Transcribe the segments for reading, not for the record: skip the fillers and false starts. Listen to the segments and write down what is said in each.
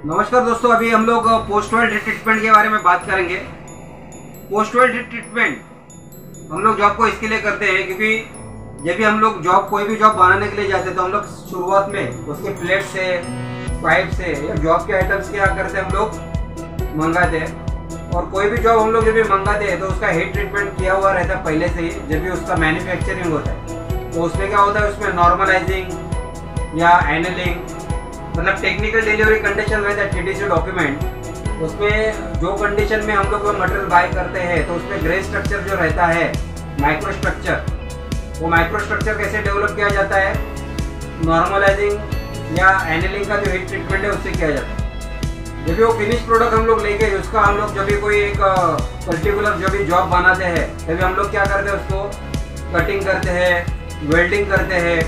नमस्कार दोस्तों, अभी हम लोग पोस्ट वेल्ड ट्रीटमेंट के बारे में बात करेंगे। पोस्ट वेल्ड ट्रीटमेंट हम लोग जॉब को इसके लिए करते हैं क्योंकि जब भी हम लोग कोई भी जॉब बनाने के लिए जाते हैं तो हम लोग शुरुआत में उसके प्लेट से, पाइप से या जॉब के आइटम्स क्या करते हैं, हम लोग मंगाते हैं। और कोई भी जॉब हम लोग जब भी मंगाते हैं तो उसका हीट ट्रीटमेंट किया हुआ रहता है पहले से ही। जब भी उसका मैन्युफैक्चरिंग होता है तो उसमें क्या होता है, उसमें नॉर्मलाइजिंग या एनलिंग, मतलब टेक्निकल डिलीवरी कंडीशन रहता है TDC डॉक्यूमेंट। उसमें जो कंडीशन में हम लोग मटेरियल बाय करते हैं तो उसमें ग्रे स्ट्रक्चर जो रहता है, माइक्रो स्ट्रक्चर, वो माइक्रो स्ट्रक्चर कैसे डेवलप किया जाता है, नॉर्मलाइजिंग या एनलिंग का जो हीट ट्रीटमेंट है उससे किया जाता है। जब भी वो फिनिश प्रोडक्ट हम लोग लेके उसका हम लोग जब भी कोई एक पर्टिकुलर जो भी जॉब बनाते हैं तभी हम लोग क्या करते हैं, उसको कटिंग करते हैं, वेल्डिंग करते हैं,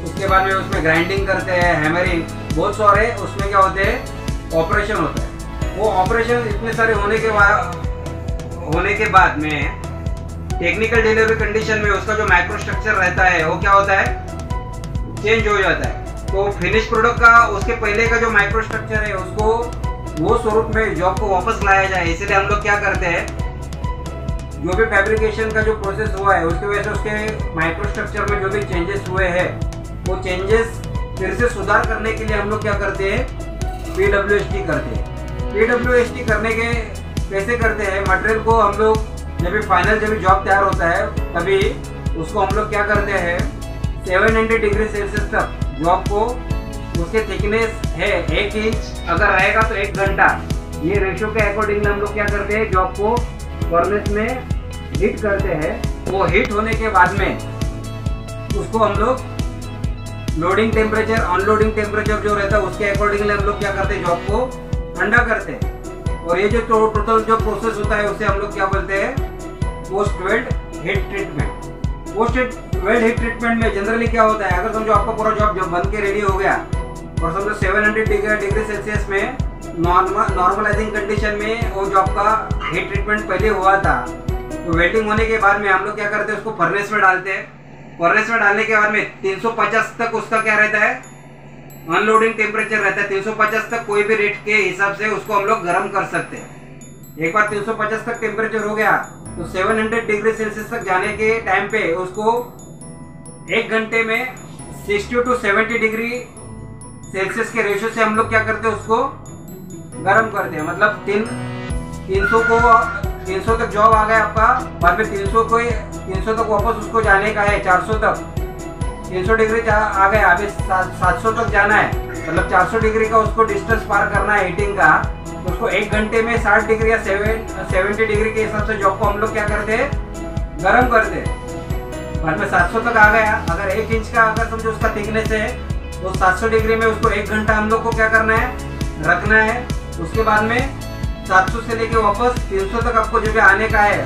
उसके बाद में उसमें ग्राइंडिंग करते हैं, हैमरिंग, बहुत सारे उसमें क्या होते हैं, ऑपरेशन होता है। वो ऑपरेशन इतने सारे होने के बाद में टेक्निकल डिलीवरी कंडीशन में उसका जो माइक्रो स्ट्रक्चर रहता है वो क्या होता है, चेंज हो जाता है। तो फिनिश प्रोडक्ट का उसके पहले का जो माइक्रो स्ट्रक्चर है उसको वो स्वरूप में जॉब को वापस लाया जाए, इसलिए हम लोग क्या करते हैं, जो भी फैब्रिकेशन का जो प्रोसेस हुआ है उसकी वजह से उसके माइक्रो स्ट्रक्चर में जो भी चेंजेस हुए हैं वो चेंजेस फिर से सुधार करने के लिए हम लोग क्या करते हैं, PWST करते हैं। PWST करने के कैसे करते हैं, मटेरियल को हम लोग जब भी फाइनल जब भी जॉब तैयार होता है तभी उसको हम लोग क्या करते हैं, 790 डिग्री सेल्सियस तक जॉब को, उसके थिकनेस है 1 इंच अगर रहेगा तो 1 घंटा, ये रेशो के अकॉर्डिंगली हम लोग क्या करते हैं, जॉब को फर्नेस में हीट करते हैं। वो हीट होने के बाद में उसको हम लोग लोडिंग टेम्परेचर, अनलोडिंग टेम्परेचर जो रहता है उसके अकॉर्डिंगली हम लोग क्या करते हैं, जॉब को ठंडा करते हैं। और ये जो टोटल जो प्रोसेस होता है उसे हम लोग क्या बोलते हैं, post weld heat treatment. Post weld heat treatment में जनरली क्या होता है, अगर समझो आपका पूरा जॉब जब बन के रेडी हो गया और समझो 700 डिग्री सेल्सियस में नॉर्मलाइजिंग कंडीशन में वो जॉब का हीट ट्रीटमेंट पहले हुआ था, तो वेल्डिंग होने के बाद में हम लोग क्या करते हैं, उसको फर्नेस में डालते हैं। फर्नेस में डालने के बाद में 350 तक उसका क्या रहता है, अनलोडिंग टेम्परेचर रहता है। 350 तक कोई भी रेट के हिसाब से उसको हम लोग गर्म कर सकते हैं। एक बार 350 तक टेम्परेचर हो गया तो 700 डिग्री सेल्सियस तक जाने के टाइम पे उसको 1 घंटे में 60 to 70 डिग्री सेल्सियस के रेशो से हम लोग क्या करते हैं, उसको गर्म करते हैं। मतलब 300 तक जॉब आ गया आपका, बाद में 300 तक वापस उसको जाने का है, 400 तक, 300 डिग्री आ गया, अभी 700 तक जाना है, मतलब 400 डिग्री का उसको डिस्टेंस पार करना है हीटिंग का। तो उसको 1 घंटे में 60 डिग्री या 70 डिग्री के हिसाब से जॉब को हम लोग क्या करते हैं, गर्म करते हैं। बाद में 700 तक आ गया, अगर 1 इंच का अगर समझो उसका थिकनेस है तो 700 डिग्री में उसको 1 घंटा हम लोग को क्या करना है, रखना है। उसके बाद में 700 से लेके वापस 300 तक आपको जो भी आने का है,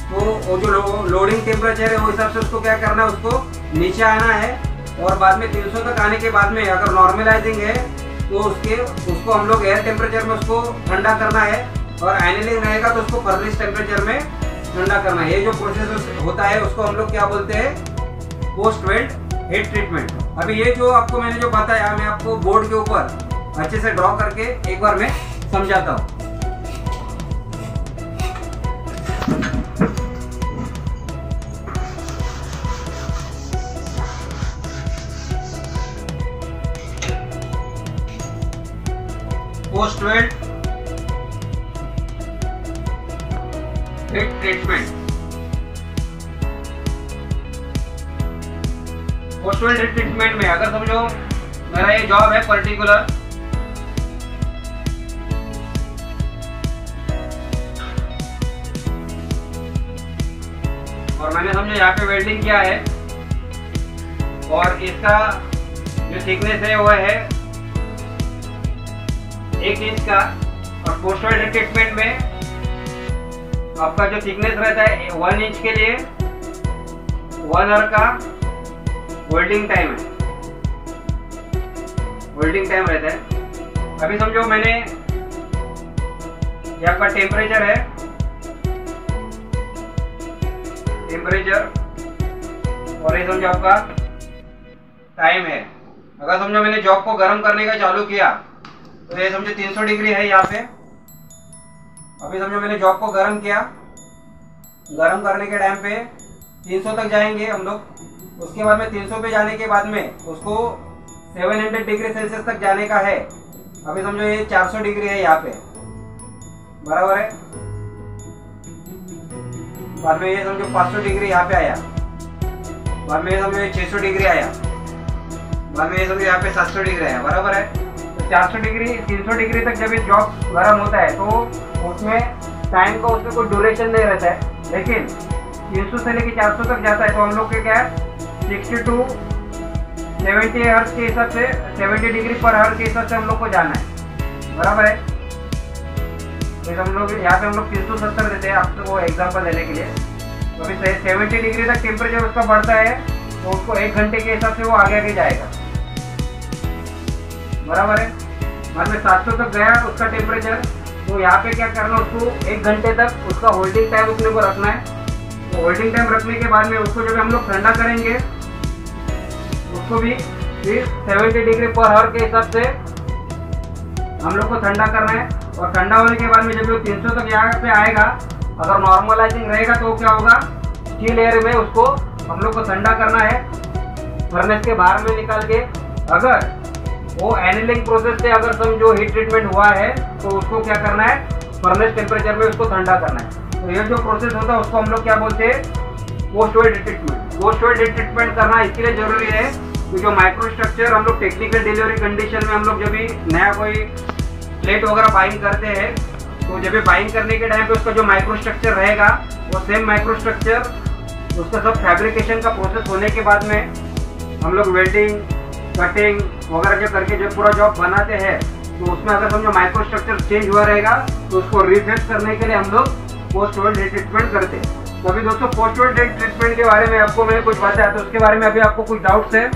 तो वो जो लोडिंग टेम्परेचर है वो हिसाब से उसको क्या करना है, उसको नीचे आना है। और बाद में 300 तक आने के बाद में अगर नॉर्मलाइजिंग है तो उसको हम लोग एयर टेम्परेचर में उसको ठंडा करना है, और एनलिंग रहेगा तो उसको फर्नेस टेम्परेचर में ठंडा करना है। ये जो प्रोसेस होता है उसको हम लोग क्या बोलते हैं, पोस्ट वेल्ड हीट ट्रीटमेंट। अभी ये जो आपको मैंने जो बताया, मैं आपको बोर्ड के ऊपर अच्छे से ड्रॉ करके एक बार मैं समझाता हूँ। Post weld heat treatment. Post weld heat treatment में अगर समझो मेरा ये जॉब है पर्टिकुलर, और मैंने समझो यहाँ पे वेल्डिंग किया है और इसका जो थिकनेस है वो है 1 इंच का। और पोस्ट वेल्ड ट्रीटमेंट में आपका जो थिकनेस रहता है 1 इंच के लिए 1 आवर का वेल्डिंग टाइम है, वेल्डिंग टाइम रहता है। अभी समझो मैंने ये आपका टेम्परेचर है, टेम्परेचर, और ये समझो आपका टाइम है अगर समझो मैंने जॉब को गर्म करने का चालू किया तो ये समझो 300 डिग्री है यहाँ पे। अभी समझो मैंने जॉब को गर्म किया, गर्म करने के टाइम पे 300 तक जाएंगे हम लोग। उसके बाद में 300 पे जाने के बाद में उसको 700 डिग्री सेल्सियस तक जाने का है। अभी समझो ये 400 डिग्री है यहाँ पे, बराबर है। बाद में ये समझो 500 डिग्री यहाँ पे आया, बाद में ये समझो ये 600 डिग्री आया, बाद में ये समझो यहाँ पे 700 डिग्री आया, बराबर है। तो 400 डिग्री 300 डिग्री तक जब ये जॉब गर्म होता है तो उसमें टाइम का उसमें कोई ड्यूरेशन नहीं रहता है। लेकिन 300 से लेके 400 तक जाता है तो हम लोग के क्या है 60 to 70 हर्ट्ज के हिसाब से 70 डिग्री पर हर्ट्ज के हिसाब से हम लोग को जाना है, बराबर है। तो हम लोग यहाँ पे हम लोग 370 देते हैं आपको वो एग्जांपल देने के लिए। तो अभी 70 डिग्री तक टेम्परेचर उसका बढ़ता है तो उसको 1 घंटे के हिसाब से वो आगे आगे जाएगा, बराबर है। बाद में 700 तक गया उसका टेम्परेचर, तो यहाँ पे क्या करना उसको 1 घंटे तक उसका होल्डिंग टाइम अपने को रखना है। तो होल्डिंग टाइम रखने के बाद में उसको जब हम लोग ठंडा करेंगे उसको भी फिर 70 डिग्री पर आवर के हिसाब से हम लोग को ठंडा करना है। और ठंडा होने के बाद में जब वो 300 तक यहाँ पे आएगा, अगर नॉर्मलाइजिंग रहेगा तो क्या होगा चिल एयर में उसको हम लोग को ठंडा करना है फर्नेस के बाहर में निकाल के। अगर वो एनिलिंग प्रोसेस से अगर समझो हीट ट्रीटमेंट हुआ है तो उसको क्या करना है फर्नेस टेम्परेचर में उसको ठंडा करना है। तो ये जो प्रोसेस होता है उसको हम लोग क्या बोलते हैं post weld heat treatment. Post weld heat treatment करना इसलिए जरूरी है क्योंकि जो माइक्रो स्ट्रक्चर हम लोग टेक्निकल डिलीवरी कंडीशन में हम लोग जब भी नया कोई प्लेट वगैरह बाइंग करते हैं तो जब भी बाइंग करने के टाइम पे उसका जो माइक्रो स्ट्रक्चर रहेगा वो सेम माइक्रो स्ट्रक्चर उसका सब फैब्रिकेशन का प्रोसेस होने के बाद में हम लोग वेल्डिंग कटिंग वगैरह जो करके जो पूरा जॉब बनाते हैं तो उसमें अगर समझो माइक्रो स्ट्रक्चर चेंज हुआ रहेगा तो उसको रिफेक्स करने के लिए हम लोग पोस्ट वेट हीट ट्रीटमेंट करते हैं। तो अभी दोस्तों पोस्ट वेट हीट ट्रीटमेंट के बारे में आपको मैंने कुछ बताया, तो उसके बारे में अभी आपको कुछ डाउट्स है?